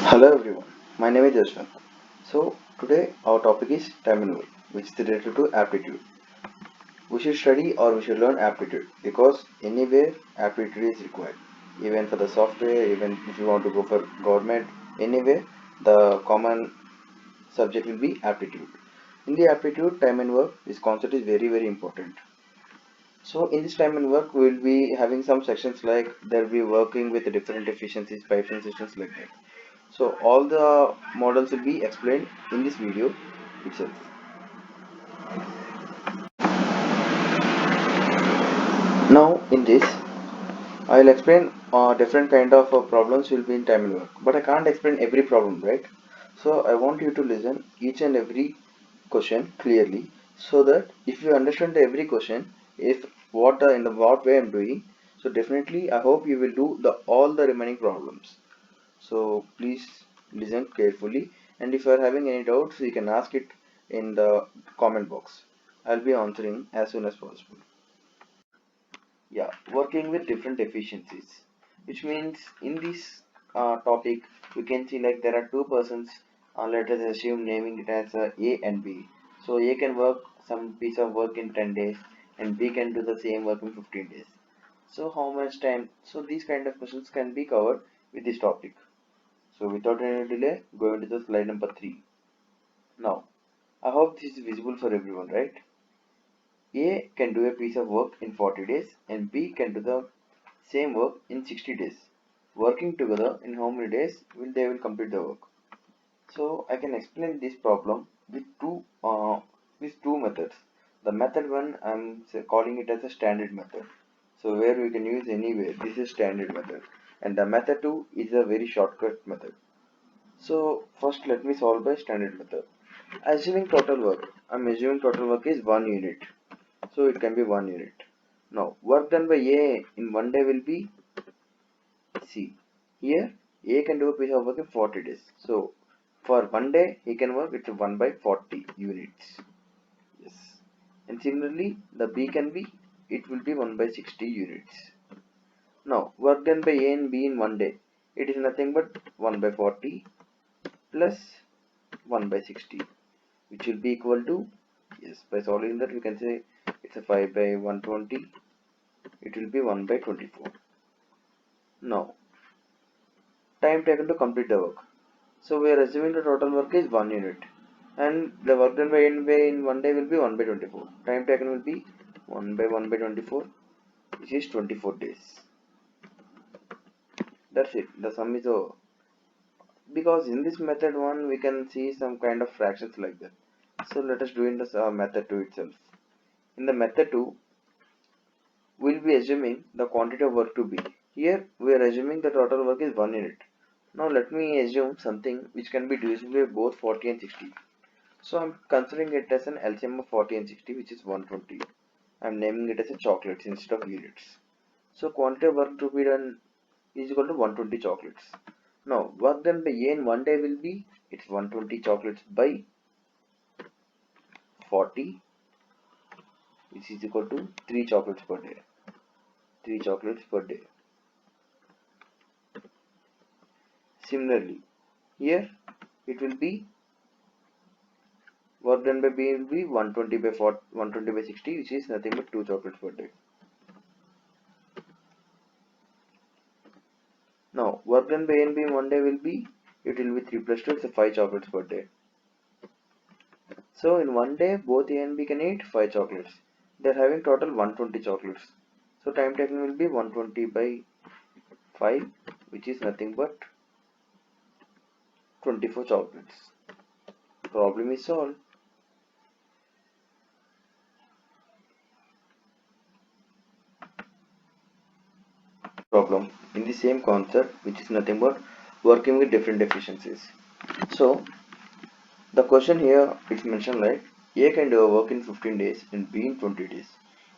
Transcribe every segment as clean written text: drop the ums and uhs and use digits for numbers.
Hello everyone, my name is Yashwant. So today our topic is time and work, which is related to aptitude. We should study or we should learn aptitude because anywhere aptitude is required. Even for the software, even if you want to go for government, anywhere the common subject will be aptitude. In the aptitude, time and work, this concept is very important. So in this time and work, we will be having some sections like there will be working with different efficiencies, pipes and systems like that. So all the models will be explained in this video itself. Now in this, I'll explain different kind of problems will be in time and work, but I can't explain every problem, right? So I want you to listen each and every question clearly, so that if you understand every question, if what in the what way I'm doing, so definitely I hope you will do the all the remaining problems. So please listen carefully, and if you are having any doubts, you can ask it in the comment box. I'll be answering as soon as possible. Yeah, working with different efficiencies, which means in this topic we can see like there are two persons. Let us assume naming it as A and B. So A can work some piece of work in 10 days, and B can do the same work in 15 days. So how much time? So these kind of questions can be covered with this topic. So without any delay, going to the slide number 3. Now, I hope this is visible for everyone, right? A can do a piece of work in 40 days and B can do the same work in 60 days. Working together, in how many days will they will complete the work? So I can explain this problem with two methods. The method one calling it as a standard method. So where we can use anywhere. This is standard method. And the method two is a very shortcut method. So first let me solve by standard method. Assuming total work. I'm assuming total work is 1 unit. So it can be 1 unit. Now work done by A in 1 day will be C. Here A can do a piece of work in 40 days. So for 1 day he can work it's 1 by 40 units. Yes. And similarly the B can be it will be 1 by 60 units. Now work done by A and B in 1 day. It is nothing but 1 by 40 plus 1 by 60, which will be equal to, yes, by solving that we can say it's a 5 by 120, it will be 1 by 24. Now time taken to complete the work. So we are assuming the total work is 1 unit, and the work done by in 1 day will be 1 by 24. Time taken will be 1 by 24, which is 24 days. That's it. The sum is over. Because in this method one we can see some kind of fractions like that. So let us do in this method 2 itself. In the method 2, we'll be assuming the quantity of work to be. Here we are assuming the total work is 1 unit. Now let me assume something which can be divisible by both 40 and 60. So I'm considering it as an LCM of 40 and 60, which is 120. I'm naming it as a chocolates instead of units. So quantity of work to be done is equal to 120 chocolates. Now work done by A in 1 day will be it's 120 chocolates by 40, which is equal to 3 chocolates per day. 3 chocolates per day. Similarly, here it will be work done by B will be 120 by 40, 120 by 60, which is nothing but 2 chocolates per day. Now work done by A and B in 1 day will be it will be 3 plus 2, it's a 5 chocolates per day. So in 1 day both A and B can eat 5 chocolates. They are having total 120 chocolates. So time taken will be 120 by 5, which is nothing but 24 chocolates. Problem is solved. Problem in the same concept, which is nothing but working with different efficiencies. So the question here it's mentioned like A can do a work in 15 days and B in 20 days.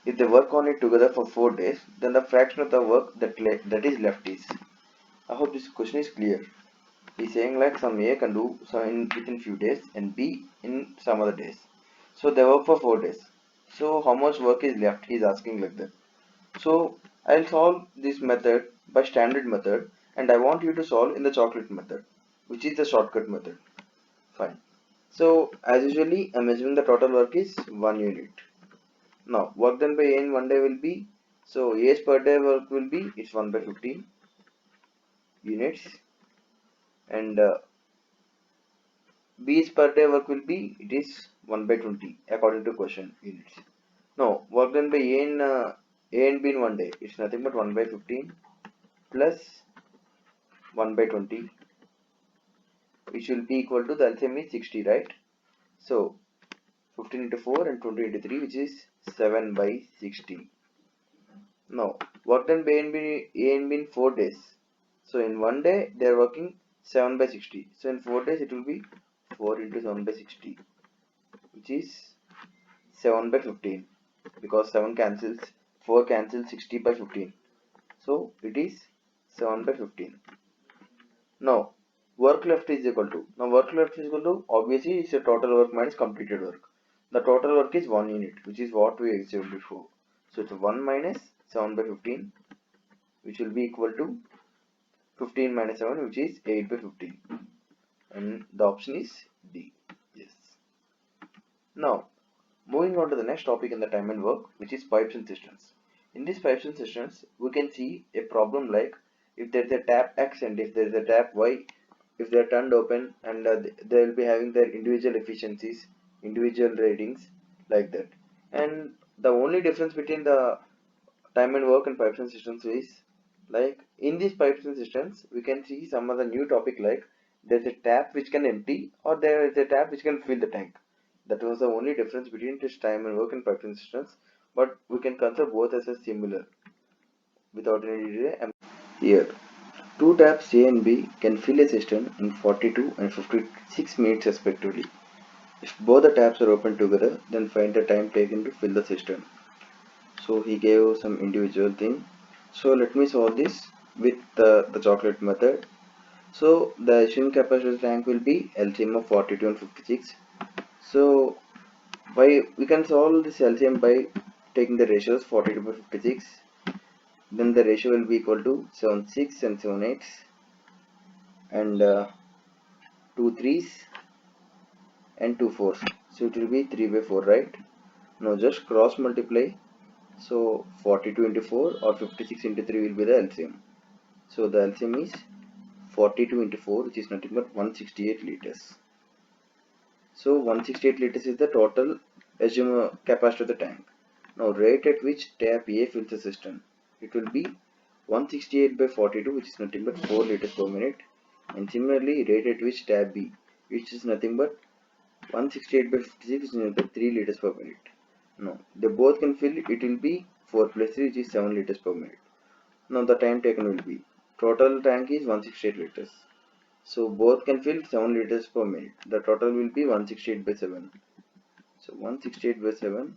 If they work on it together for 4 days, then the fraction of the work that is left is. I hope this question is clear. He's saying like some A can do some within few days and B in some other days. So they work for 4 days. So how much work is left? He's asking like that. So I'll solve this method by standard method, and I want you to solve in the chocolate method. which is the shortcut method. Fine. So as usually, I'm assuming the total work is 1 unit. Now work done by A in one day will be, so A's per day work will be, it's 1 by 15 units, and B's per day work will be, it is 1 by 20 according to question units. Now work done by A and B in one day, it's nothing but 1 by 15 plus 1 by 20, which will be equal to, the LCM is 60, right? So 15 into 4 and 20 into 3, which is 7 by 60. Now work done by A and B in 4 days. So in one day they are working 7 by 60. So in 4 days it will be 4 into 7 by 60, which is 7 by 15, because 7 cancels, 4 cancels 60 by 15. So it is 7 by 15. Now work left is equal to, obviously it's a total work minus completed work. The total work is 1 unit, which is what we examined before. So it's 1 minus 7 by 15, which will be equal to 15 minus 7, which is 8 by 15. And the option is D. Yes. Now moving on to the next topic in the time and work, which is pipes and cisterns. In these pipes and cisterns, we can see a problem like, if there is a tap X and if there is a tap Y, if they are turned open, and they will be having their individual efficiencies, individual ratings, like that. And the only difference between the time and work and pipes and cisterns is, like in these pipes and cisterns, we can see some other new topic like, there's a tap which can empty or there is a tap which can fill the tank. That was the only difference between this time and work and pipes and cisterns, but we can consider both as a similar without any delay. Here, two taps A and B can fill a cistern in 42 and 56 minutes respectively. If both the taps are open together, then find the time taken to fill the cistern. So he gave some individual thing. So let me solve this with the chocolate method. So the assumed capacity tank will be LCM of 42 and 56. So by we can solve this LCM by taking the ratios 42 by 56. Then the ratio will be equal to 76 and 78 and 2 threes and 2 fours. So it will be 3 by 4, right? Now just cross multiply. So 42 into 4 or 56 into 3 will be the LCM. So the LCM is 42 into 4, which is nothing but 168 liters. So 168 liters is the total assumed capacity of the tank. Now rate at which tap A fills the cistern. It will be 168 by 42, which is nothing but 4 liters per minute. And similarly rate at which tap B, which is nothing but 168 by 56, which is nothing but 3 liters per minute. Now they both can fill, it will be 4 plus 3, which is 7 liters per minute. Now the time taken will be, total tank is 168 liters. So both can fill 7 liters per minute. The total will be 168 by 7. So 168 by 7.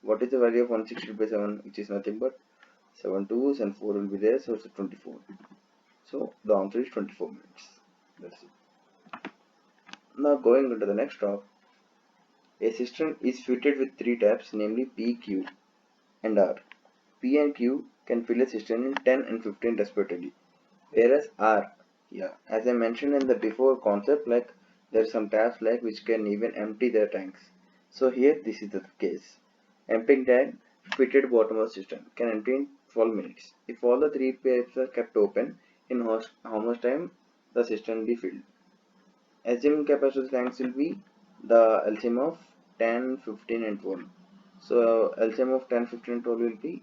What is the value of 168 by 7? Which is nothing but 7 twos and 4 will be there. So it's 24. So the answer is 24 minutes. That's it. Now going into the next top. A cistern is fitted with 3 taps, namely P, Q and R. P and Q can fill a cistern in 10 and 15 respectively. Whereas R, yeah, as I mentioned in the before concept, like there are some taps like which can even empty their tanks. So here this is the case. Emptying tank fitted bottom of cistern can empty in 12 minutes. If all the 3 pipes are kept open, in how much time the cistern will be filled? Assumed capacity tanks will be the LCM of 10, 15 and 12. So LCM of 10, 15 and 12 will be,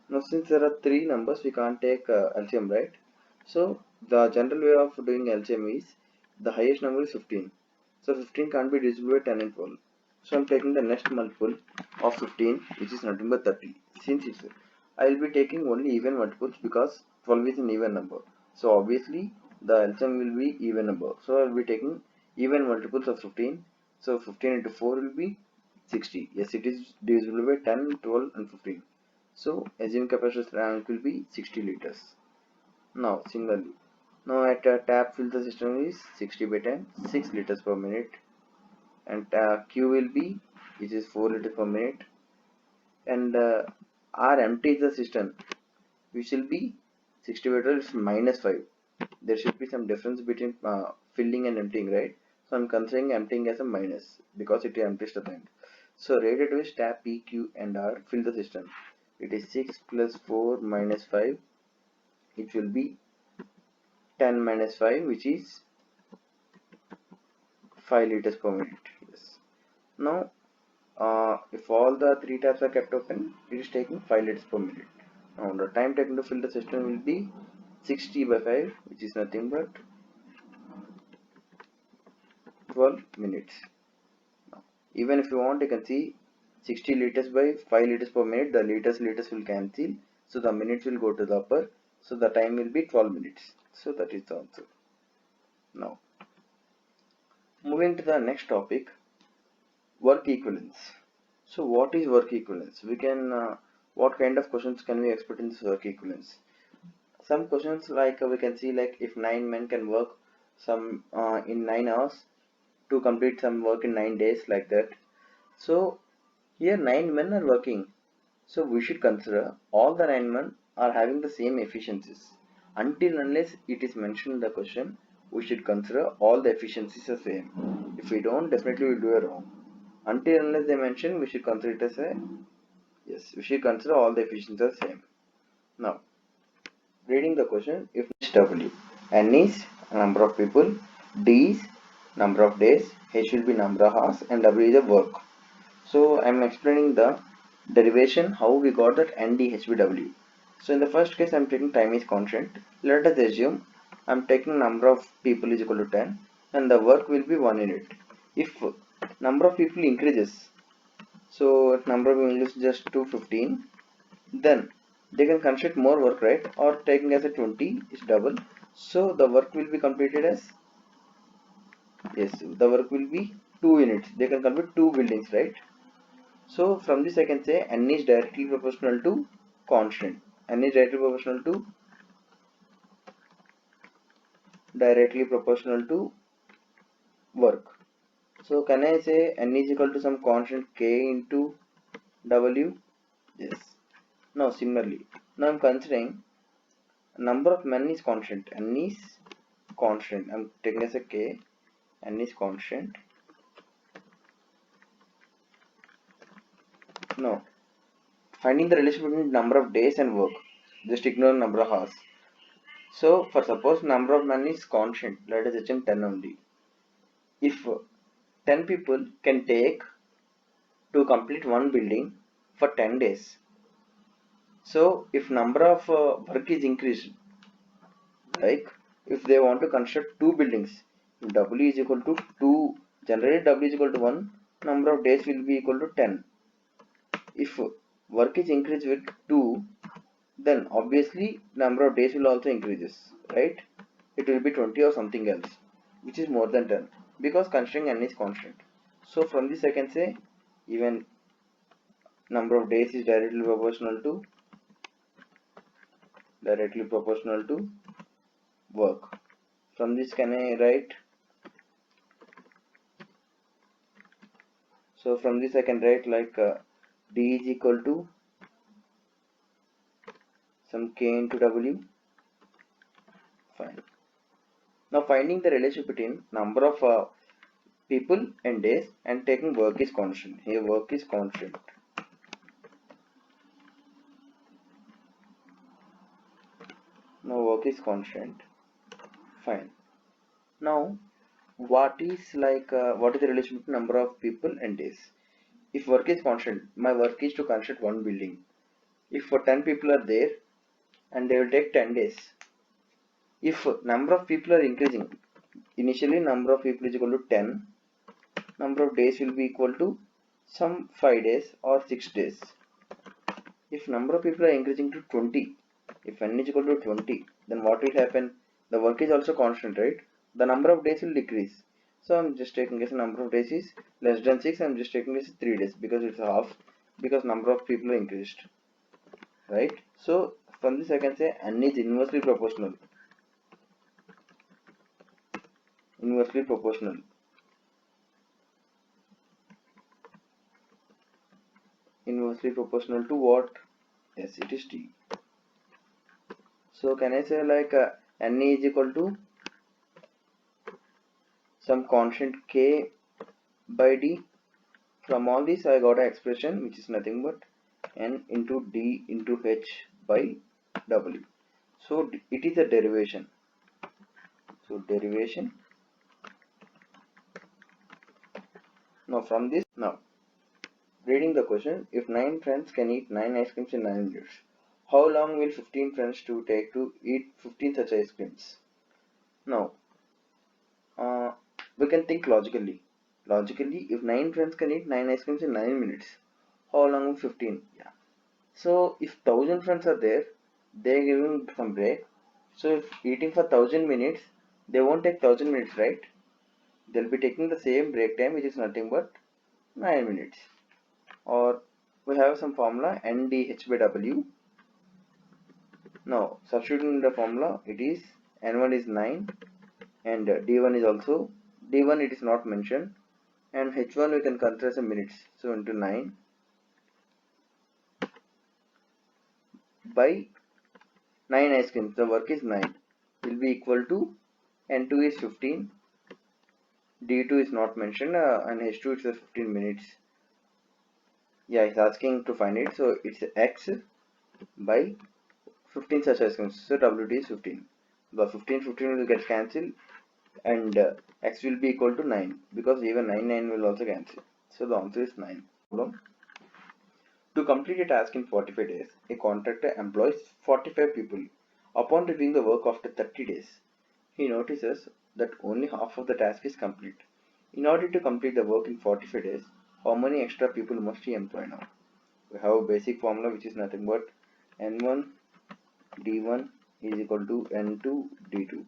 now since there are 3 numbers we can't take LCM, right? So the general way of doing LCM is, the highest number is 15. So 15 can't be divisible by 10 and 12. So I'm taking the next multiple of 15, which is nothing but 30. Since it's, I will be taking only even multiples because 12 is an even number. So obviously the LCM will be even number. So I will be taking even multiples of 15. So 15 into 4 will be 60. Yes, it is divisible by 10, 12 and 15. So assumed capacity tank will be 60 liters. Now similarly, now at a tap filter system is 60 by 10, 6 liters per minute, and Q will be, which is 4 liters per minute, and R empties the system, which will be 60 by 12 is minus 5. there should be some difference between filling and emptying, right? So I'm considering emptying as a minus because it empties the tank. So radiator twist tab P, Q and R fill the system. It is 6 plus 4 minus 5. It will be 10 minus 5, which is 5 liters per minute. Yes. Now, if all the three tabs are kept open, it is taking 5 liters per minute. Now, the time taken to fill the system will be 60 by 5, which is nothing but 12 minutes. Now, even if you want, you can see 60 liters by 5 liters per minute, the liters will cancel, so the minutes will go to the upper, so the time will be 12 minutes. So that is the answer. Now, moving to the next topic, work equivalence. So what is work equivalence? We can what kind of questions can we expect in this work equivalence? Some questions like we can see like if 9 men can work some in 9 hours to complete some work in 9 days, like that. So here 9 men are working. So we should consider all the 9 men are having the same efficiencies. Until unless it is mentioned in the question, we should consider all the efficiencies are same. If we don't, definitely we do a wrong. Until unless they mention, we should consider it as a yes. We should consider all the efficiencies are same. Now, reading the question, if W, N is number of people, D is number of days, H will be number of hours, and W is the work. So I am explaining the derivation how we got that NDHBW. So in the first case I am taking time is constant. Let us assume I am taking number of people is equal to 10 and the work will be 1 unit. If number of people increases, so if number of people is just 215, then they can construct more work, right? Or taking as a 20 is double. So the work will be completed as yes, the work will be 2 units. They can complete 2 buildings, right? So from this I can say n is directly proportional to constant. N is directly proportional to work. So can I say n is equal to some constant k into w? Yes. Now similarly, now I'm considering number of men is constant. N is constant. I'm taking as a k. N is constant. Now finding the relation between number of days and work. Just ignore number of hours. So for suppose number of men is constant, let us assume 10 only. If 10 people can take to complete one building for 10 days. So if number of work is increased, like if they want to construct two buildings, if W is equal to 2, generally W is equal to 1, number of days will be equal to 10. If work is increased with 2, then obviously number of days will also increases, right? It will be 20 or something else, which is more than 10 because considering n is constant. So from this I can say even number of days is directly proportional to work. From this can I write, so from this I can write like D is equal to some K into W. Fine. Now finding the relationship between number of people and days and taking work is constant. Here work is constant. Now work is constant. Fine. Now what is the relation between number of people and days? If work is constant, my work is to construct one building. If for 10 people are there and they will take 10 days. If number of people are increasing, initially number of people is equal to 10, number of days will be equal to some 5 days or 6 days. If number of people are increasing to 20, if n is equal to 20, then what will happen? The work is also constant, right? The number of days will decrease. So I'm just taking as number of days is less than 6, I'm just taking as 3 days because it's half, because number of people are increased, right? So from this I can say n is inversely proportional. Inversely proportional. Inversely proportional to what? Yes, it is t. So can I say like N is equal to some constant K by D. From all this I got an expression which is nothing but N into D into H by W. So it is a derivation. So derivation. Now from this, now reading the question, if 9 friends can eat 9 ice creams in 9 minutes, how long will 15 friends to take to eat 15 such ice creams? Now, uh, we can think logically. Logically, if 9 friends can eat 9 ice creams in 9 minutes, how long will 15? Yeah. So, if 1000 friends are there, they are giving some break. So, if eating for 1000 minutes, they won't take 1000 minutes, right? They'll be taking the same break time, which is nothing but 9 minutes. Or we have some formula NDH by W. Now, substituting the formula, it is N1 is 9 and D1 is also, D1 it is not mentioned, and H1 we can consider as a minutes. So into 9 by 9 ice creams, the work is 9, will be equal to N2 is 15, D2 is not mentioned, and H2 is 15 minutes. Yeah, it's asking to find it, so it's X by 15 such ice creams. So WT is 15. The 15 will get cancelled, and X will be equal to 9 because even 9 will also cancel. So the answer is 9. Problem. To complete a task in 45 days, a contractor employs 45 people. Upon reviewing the work after 30 days, he notices that only half of the task is complete. In order to complete the work in 45 days, how many extra people must he employ now? We have a basic formula which is nothing but N1 D1 is equal to N2 D2.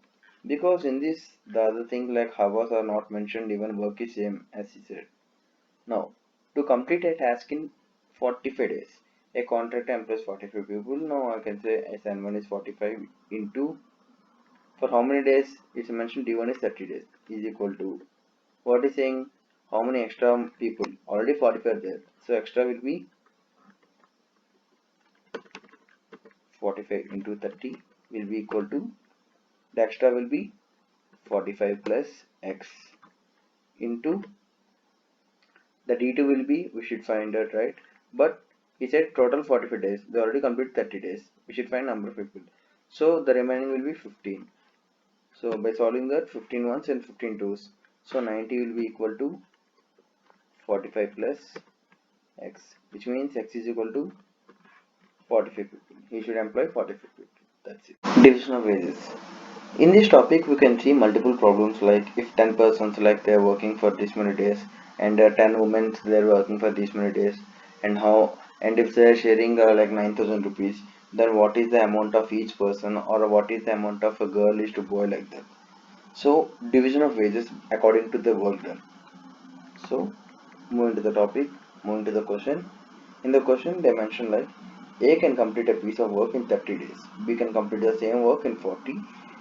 Because in this, the other thing like hours are not mentioned, even work is same as he said. Now, to complete a task in 45 days, a contractor employs 45 people. Now I can say SN1 is 45 into, for how many days? It's mentioned D1 is 30 days is equal to, what is saying, how many extra people? Already 45 there. So extra will be 45 into 30 will be equal to, the extra will be 45 plus X into the D2 will be, we should find out, right? But he said total 45 days, they already complete 30 days, we should find number of people, so the remaining will be 15. So by solving that, 15 ones and 15 twos, so 90 will be equal to 45 plus X, which means X is equal to 45 people. He should employ 45 people. That's it. Division of wages. In this topic, we can see multiple problems like if 10 persons like they are working for this many days, and 10 women they are working for this many days, and how, and if they are sharing like 9,000 rupees, then what is the amount of each person, or what is the amount of a girl is to boy, like that. So division of wages according to the work done. So moving to the topic, moving to the question. In the question they mention like A can complete a piece of work in 30 days, B can complete the same work in 40.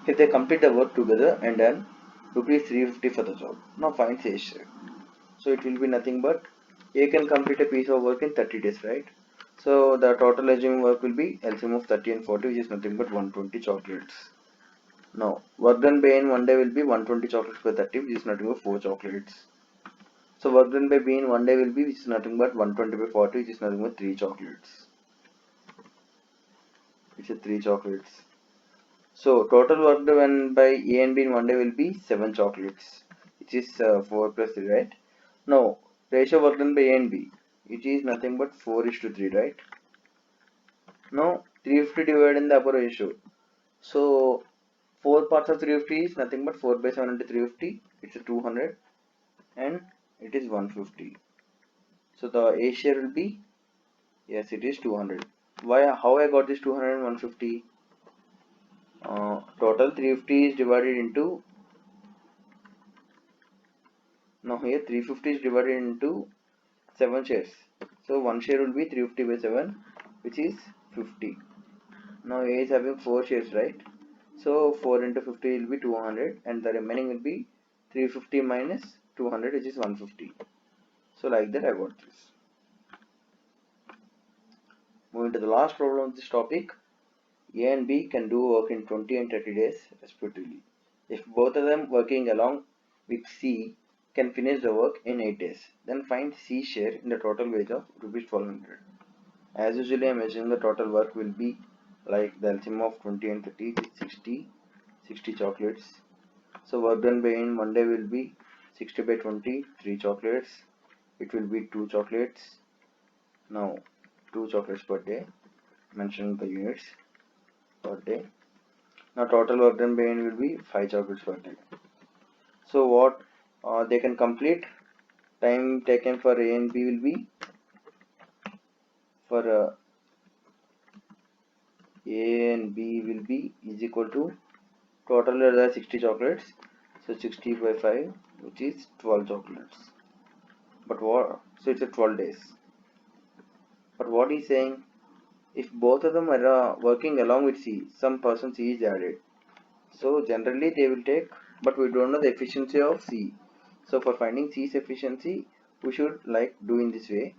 If they complete the work together and then rupees 350 for the job. Now find A's share. So it will be nothing but A can complete a piece of work in 30 days, right? So the total assuming work will be LCM of 30 and 40, which is nothing but 120 chocolates. Now work done by in one day will be 120 chocolates by 30, which is nothing but 4 chocolates. So work done by B in one day will be, which is nothing but 120 by 40, which is nothing but 3 chocolates. It's a 3 chocolates. So total work done by A and B in one day will be 7 chocolates, which is 4 plus 3, right? Now ratio work done by A and B, it is nothing but 4 is to 3, right? Now 350 divided in the upper ratio. So 4 parts of 350 is nothing but 4 by 7 into 350. It's a 200 and it is 150. So the A share will be, yes, it is 200. Why? How I got this 200 and 150? Total 350 is divided into, now here 350 is divided into 7 shares. So 1 share will be 350 by 7, which is 50. Now A is having 4 shares, right? So 4 into 50 will be 200 and the remaining will be 350 minus 200, which is 150. So like that I got this. Moving to the last problem of this topic. A and B can do work in 20 and 30 days respectively. If both of them working along with C can finish the work in 8 days, then find C share in the total wage of rupees 1200. As usually I am assuming the total work will be like the LCM of 20 and 30 is 60 chocolates. So work done by in one day will be 60 by 20, 3 chocolates. It will be 2 chocolates. Now 2 chocolates per day, mentioning the units per day. Now total work done by n will be 5 chocolates per day. So what they can complete, time taken for A and B will be for A and B will be is equal to total there are 60 chocolates. So 60 by 5 which is 12 chocolates. But what, so it's a 12 days. But what he's saying, if both of them are working along with C, some person C is added. So generally they will take, but we don't know the efficiency of C. So for finding C's efficiency, we should like do in this way.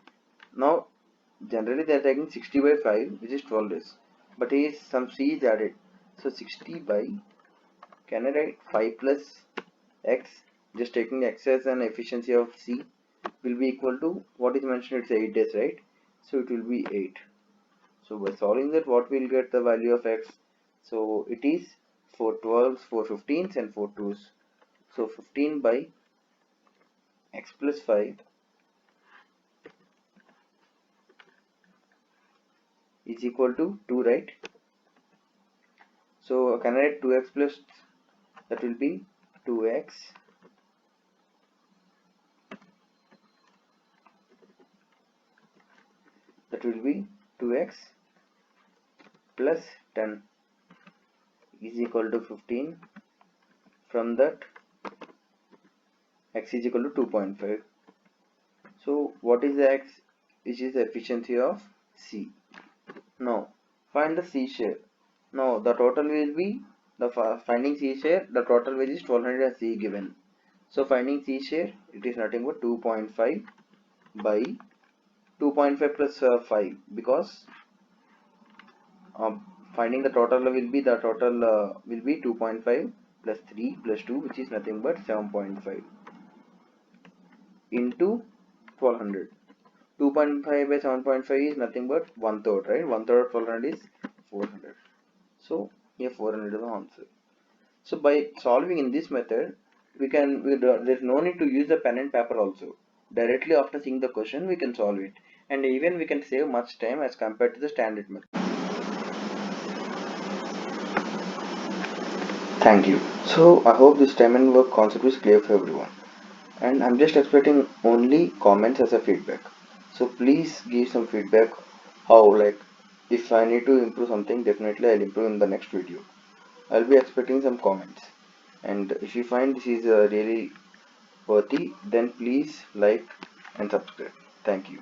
Now generally they are taking 60 by 5, which is 12 days. But here some C is added. So 60 by, can I write 5 plus X, just taking X as an efficiency of C, will be equal to what is mentioned, it's 8 days, right? So it will be 8. So by solving that, what we'll get the value of X? So it is 4 12s, 4 15s and 4 2s. So 15 by X plus 5 is equal to 2, right? So can I write 2x plus, that will be 2x that will be 2x plus 10 is equal to 15. From that x is equal to 2.5. So what is the x? Which is the efficiency of C. Now find the C share. Now the total will be the finding C share. The total wage is 1200 as C given. So finding C share, it is nothing but 2.5 by 2.5 plus 5, because finding the total will be 2.5 plus 3 plus 2, which is nothing but 7.5 into 1200. 2.5 by 7.5 is nothing but 1/3, right? 1/3 of 1200 is 400. So here 400 is the answer. So by solving in this method, there's no need to use the pen and paper also. Directly after seeing the question, we can solve it, and even we can save much time as compared to the standard method. Thank you. So I hope this time and work concept is clear for everyone. And I'm just expecting only comments as a feedback. So please give some feedback how, like, if I need to improve something, definitely I'll improve in the next video. I'll be expecting some comments. And if you find this is really worthy, then please like and subscribe. Thank you.